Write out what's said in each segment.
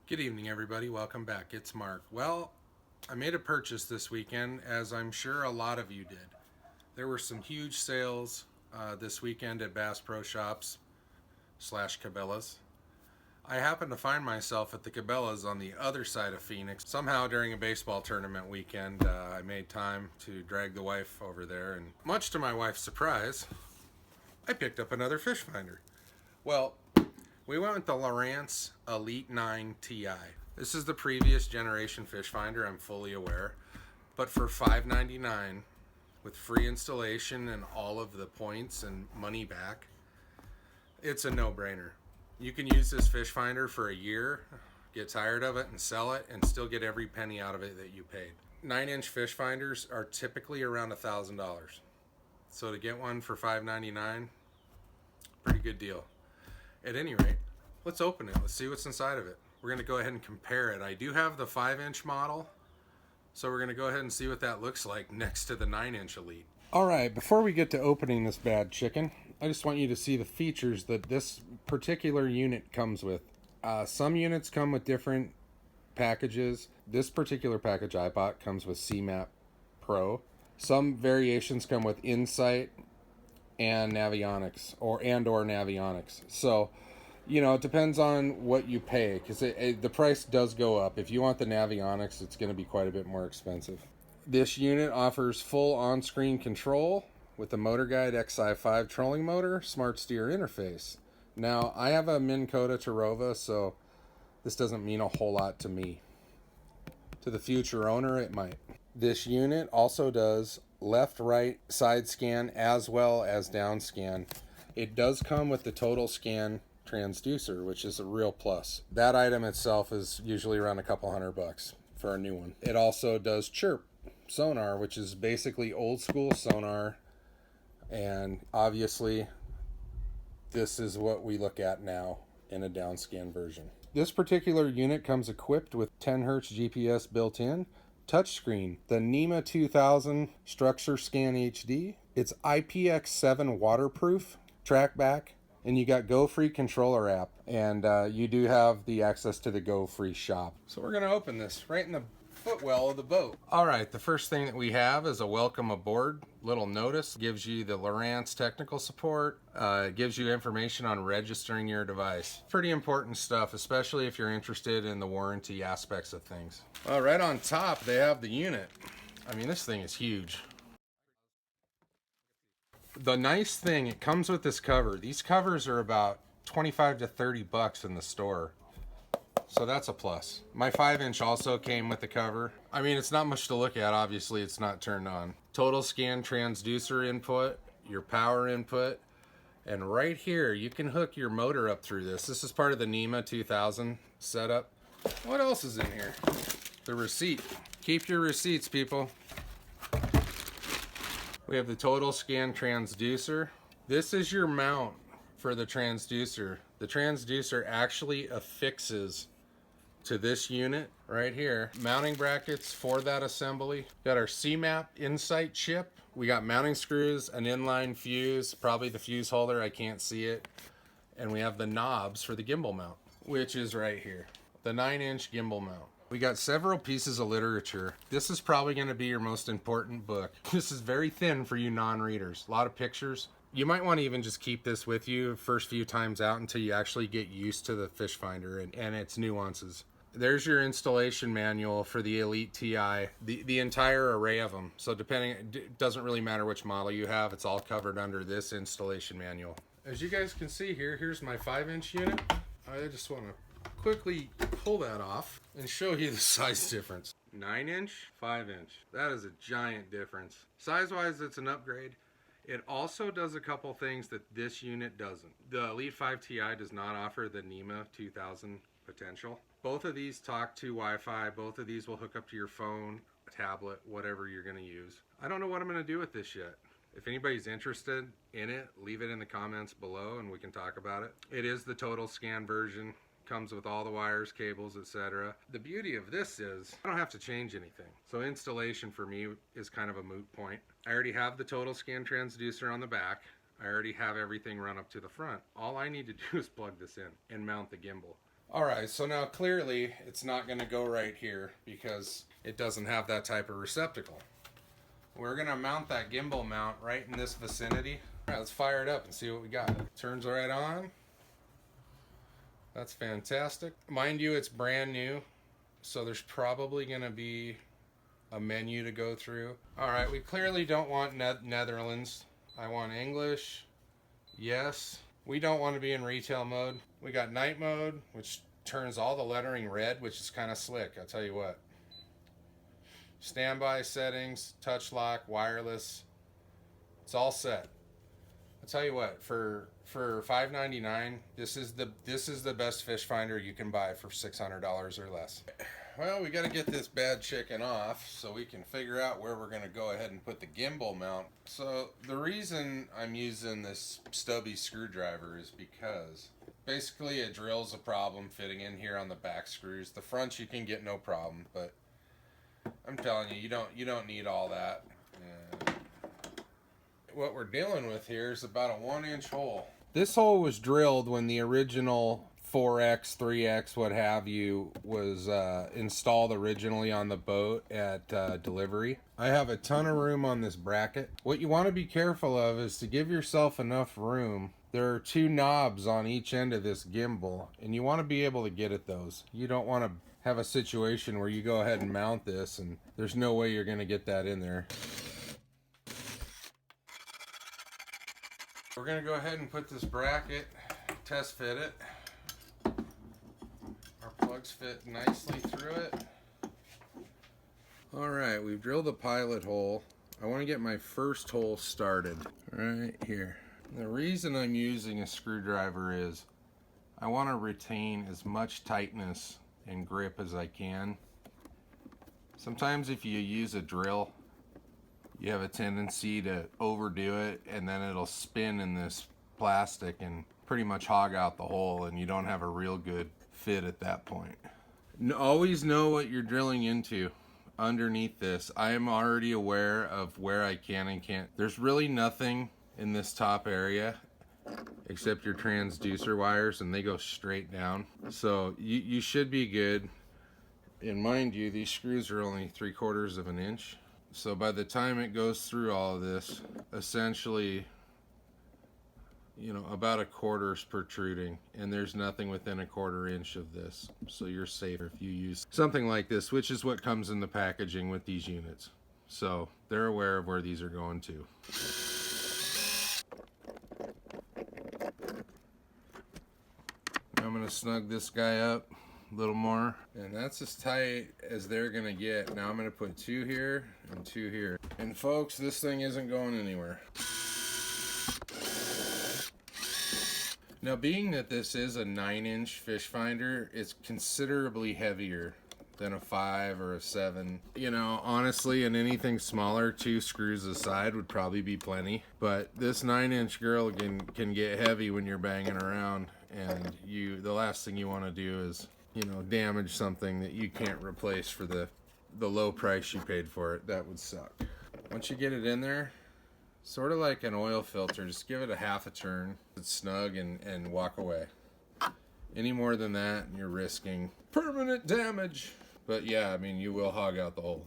Good evening, everybody. Welcome back. It's Mark. Well, I made a purchase this weekend, as I'm sure a lot of you did. There were some huge sales this weekend at Bass Pro Shops / Cabela's. I happened to find myself at the Cabela's on the other side of Phoenix. Somehow during a baseball tournament weekend, I made time to drag the wife over there, and much to my wife's surprise, I picked up another fish finder. Well, we went with the Lowrance Elite 9 Ti. This is the previous generation fish finder, I'm fully aware. But for $5.99 with free installation and all of the points and money back, it's a no-brainer. You can use this fish finder for a year, get tired of it and sell it, and still get every penny out of it that you paid. 9-inch fish finders are typically around $1,000. So to get one for $5.99, pretty good deal. At any rate, let's open it. Let's see what's inside of it. We're going to go ahead and compare it. I do have the 5-inch model, so we're going to go ahead and see what that looks like next to the 9-inch Elite. Alright, before we get to opening this bad chicken, I just want you to see the features that this particular unit comes with. Some units come with different packages. This particular package I bought comes with CMAP Pro. Some variations come with Insight and Navionics or Navionics. So, you know, it depends on what you pay, because the price does go up. If you want the Navionics, it's going to be quite a bit more expensive. This unit offers full on-screen control with the Motor Guide XI5 trolling motor, smart steer interface. Now, I have a Minn Kota Tarova, so this doesn't mean a whole lot to me. To the future owner, it might. This unit also does left-right side scan as well as down scan. It does come with the total scan transducer, which is a real plus. That item itself is usually around a couple $100 for a new one. It also does chirp sonar, which is basically old school sonar, and obviously this is what we look at now in a downscan version. This particular unit comes equipped with 10 Hz GPS built in, touchscreen, the NEMA 2000 Structure Scan HD. It's IPX7 waterproof, trackback, and you got Go Free controller app, and you do have the access to the Go Free shop. So we're gonna open this right in the footwell of the boat. All right, the first thing that we have is a welcome aboard little notice. Gives you the Lowrance technical support, gives you information on registering your device. Pretty important stuff, especially if you're interested in the warranty aspects of things. Right on top, they have the unit. I mean, this thing is huge. The nice thing, it comes with this cover. These covers are about 25 to 30 bucks in the store. So that's a plus. My 5-inch also came with the cover. I mean, it's not much to look at. Obviously, it's not turned on. Total scan transducer input, your power input, and right here, you can hook your motor up through this. This is part of the NEMA 2000 setup. What else is in here? The receipt. Keep your receipts, people. We have the total scan transducer. This is your mount for the transducer. The transducer actually affixes to this unit right here. Mounting brackets for that assembly. Got our CMAP Insight chip. We got mounting screws, an inline fuse, probably the fuse holder, I can't see it. And we have the knobs for the gimbal mount, which is right here. The 9-inch gimbal mount. We got several pieces of literature. This is probably going to be your most important book. This is very thin for you non-readers. A lot of pictures. You might want to even just keep this with you first few times out until you actually get used to the fish finder and its nuances. There's your installation manual for the Elite Ti, the entire array of them. So it doesn't really matter which model you have, it's all covered under this installation manual. As you guys can see here, here's my 5-inch unit. I just want to quickly pull that off and show you the size difference. 9-inch, 5-inch. That is a giant difference. Size-wise, it's an upgrade. It also does a couple things that this unit doesn't. The Elite 5 Ti does not offer the NEMA 2000 potential. Both of these talk to Wi-Fi. Both of these will hook up to your phone, tablet, whatever you're going to use. I don't know what I'm going to do with this yet. If anybody's interested in it, leave it in the comments below and we can talk about it. It is the total scan version. Comes with all the wires, cables, etc. The beauty of this is I don't have to change anything. So installation for me is kind of a moot point. I already have the total scan transducer on the back. I already have everything run up to the front. All I need to do is plug this in and mount the gimbal. All right, so now clearly it's not going to go right here because it doesn't have that type of receptacle. We're going to mount that gimbal mount right in this vicinity. All right, let's fire it up and see what we got. Turns right on. That's fantastic. Mind you, it's brand new, so there's probably going to be a menu to go through. All right, we clearly don't want Netherlands. I want English. Yes. We don't want to be in retail mode. We got night mode, which turns all the lettering red, which is kind of slick, I'll tell you what. Standby settings, touch lock, wireless. It's all set. I'll tell you what, for $5.99, this is the best fish finder you can buy for $600 or less. Well, we got to get this bad chicken off so we can figure out where we're going to go ahead and put the gimbal mount. So the reason I'm using this stubby screwdriver is because basically it drills a problem fitting in here on the back screws. The front you can get no problem, but I'm telling you, you don't need all that. And what we're dealing with here is about a 1-inch hole. This hole was drilled when the original 4X, 3X, what have you, was installed originally on the boat at delivery. I have a ton of room on this bracket. What you want to be careful of is to give yourself enough room. There are 2 knobs on each end of this gimbal, and you want to be able to get at those. You don't want to have a situation where you go ahead and mount this and there's no way you're going to get that in there. We're going to go ahead and put this bracket, test fit it. Plugs fit nicely through it. Alright, we've drilled the pilot hole. I want to get my first hole started right here. The reason I'm using a screwdriver is I want to retain as much tightness and grip as I can. Sometimes if you use a drill, you have a tendency to overdo it and then it'll spin in this plastic and pretty much hog out the hole, and you don't have a real good fit at that point. Always know what you're drilling into underneath this. I am already aware of where I can and can't. There's really nothing in this top area except your transducer wires, and they go straight down. So you should be good. And mind you, these screws are only 3/4 of an inch. So by the time it goes through all of this, essentially, you know, about 1/4's protruding, and there's nothing within 1/4 inch of this, so you're safer if you use something like this, which is what comes in the packaging with these units. So they're aware of where these are going to. I'm gonna snug this guy up a little more, and that's as tight as they're gonna get. Now I'm gonna put 2 here and 2 here, and folks, this thing isn't going anywhere. Now, being that this is a 9-inch fish finder, it's considerably heavier than a 5 or a 7. You know, honestly, in anything smaller, 2 screws aside would probably be plenty. But this 9-inch girl can get heavy when you're banging around, and the last thing you want to do is, you know, damage something that you can't replace for the low price you paid for it. That would suck. Once you get it in there, sort of like an oil filter, just give it a half a turn. It's snug and walk away. Any more than that, and you're risking permanent damage. But yeah, I mean, you will hog out the hole.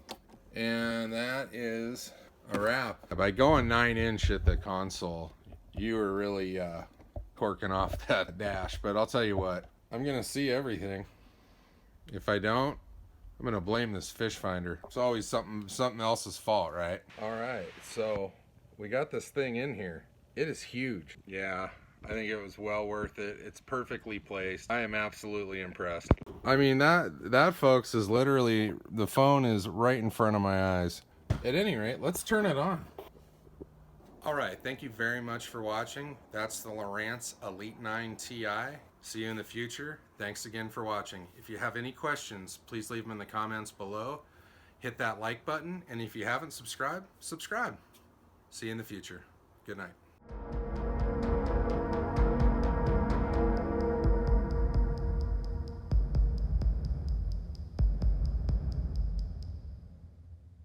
And that is a wrap. By going 9-inch at the console, you were really corking off that dash. But I'll tell you what, I'm gonna see everything. If I don't, I'm gonna blame this fish finder. It's always something else's fault, right? All right, so we got this thing in here. It is huge. Yeah, I think it was well worth it. It's perfectly placed. I am absolutely impressed. I mean, that folks is literally, the phone is right in front of my eyes. At any rate, let's turn it on. All right, thank you very much for watching. That's the Lowrance Elite 9 Ti. See you in the future. Thanks again for watching. If you have any questions, please leave them in the comments below. Hit that like button, and if you haven't subscribed, subscribe. See you in the future. Good night.